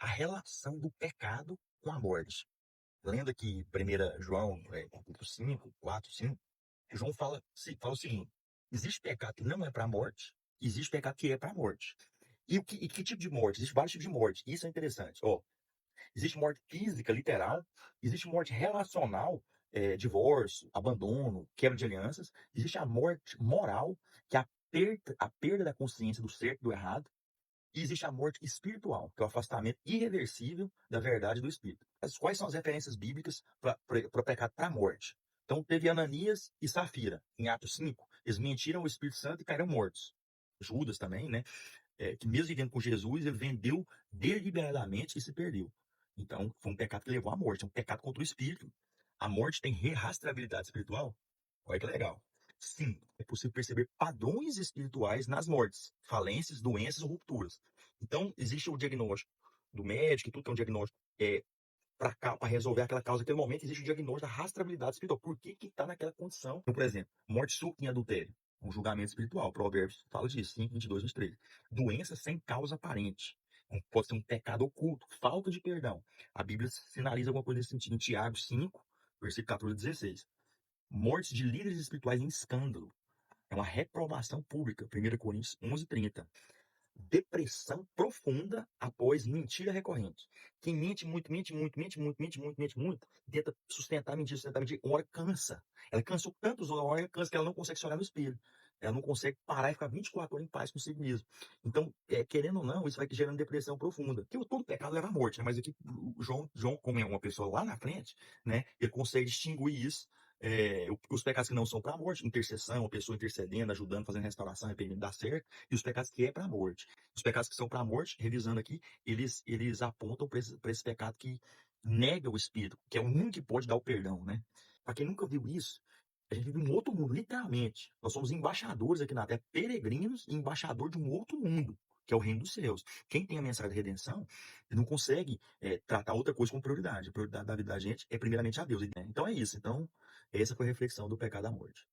a relação do pecado com a morte. Lendo aqui 1 João, capítulo 5, 4, 5, João fala o seguinte: existe pecado que não é para a morte, existe pecado que é para a morte. E que tipo de morte? Existe vários tipos de morte. Isso é interessante. Ó, existe morte física, literal, existe morte relacional, divórcio, abandono, quebra de alianças. Existe a morte moral, que é a perda da consciência do certo e do errado. E existe a morte espiritual, que é o afastamento irreversível da verdade do espírito. Mas quais são as referências bíblicas para o pecado, para a morte? Então, teve Ananias e Safira, em Atos 5. Eles mentiram ao Espírito Santo e caíram mortos. Judas também, né? Que mesmo vivendo com Jesus, ele vendeu deliberadamente e se perdeu. Então, foi um pecado que levou à morte, é um pecado contra o espírito. A morte tem rastreabilidade espiritual? Olha que legal. Sim, é possível perceber padrões espirituais nas mortes, falências, doenças ou rupturas. Então, existe o diagnóstico do médico, e tudo que é um diagnóstico para resolver aquela causa naquele momento, existe o diagnóstico da rastreabilidade espiritual. Por que está naquela condição? Então, por exemplo, morte súbita em adultério, um julgamento espiritual. Provérbios fala disso, 5, 22, 23. Doença sem causa aparente. Pode ser um pecado oculto, falta de perdão. A Bíblia sinaliza alguma coisa nesse sentido. Em Tiago 5, versículo 14 a 16. Mortes de líderes espirituais em escândalo. É uma reprovação pública. 1 Coríntios 11, 30. Depressão profunda após mentira recorrente. Quem mente muito, mente muito, mente muito, mente muito, mente muito, tenta sustentar mentira, uma hora cansa. Ela cansou tantos uma hora cansa que ela não consegue se olhar no espelho. Ela não consegue parar e ficar 24 horas em paz consigo mesmo. Então, querendo ou não, isso vai gerando depressão profunda. Porque todo pecado leva à morte, né? Mas aqui, o João, como é uma pessoa lá na frente, né, ele consegue distinguir isso. Os pecados que não são para a morte, intercessão, a pessoa intercedendo, ajudando, fazendo restauração, arrependimento, dá certo, e os pecados que é para a morte. Os pecados que são para a morte, revisando aqui, eles apontam para esse pecado que nega o Espírito, que é o único que pode dar o perdão, né? Para quem nunca viu isso, a gente vive um outro mundo, literalmente. Nós somos embaixadores aqui na Terra, peregrinos e embaixador de um outro mundo, que é o reino dos céus. Quem tem a mensagem da redenção, não consegue tratar outra coisa como prioridade. A prioridade da vida da gente é primeiramente a Deus. Então é isso. Então, essa foi a reflexão do pecado da morte.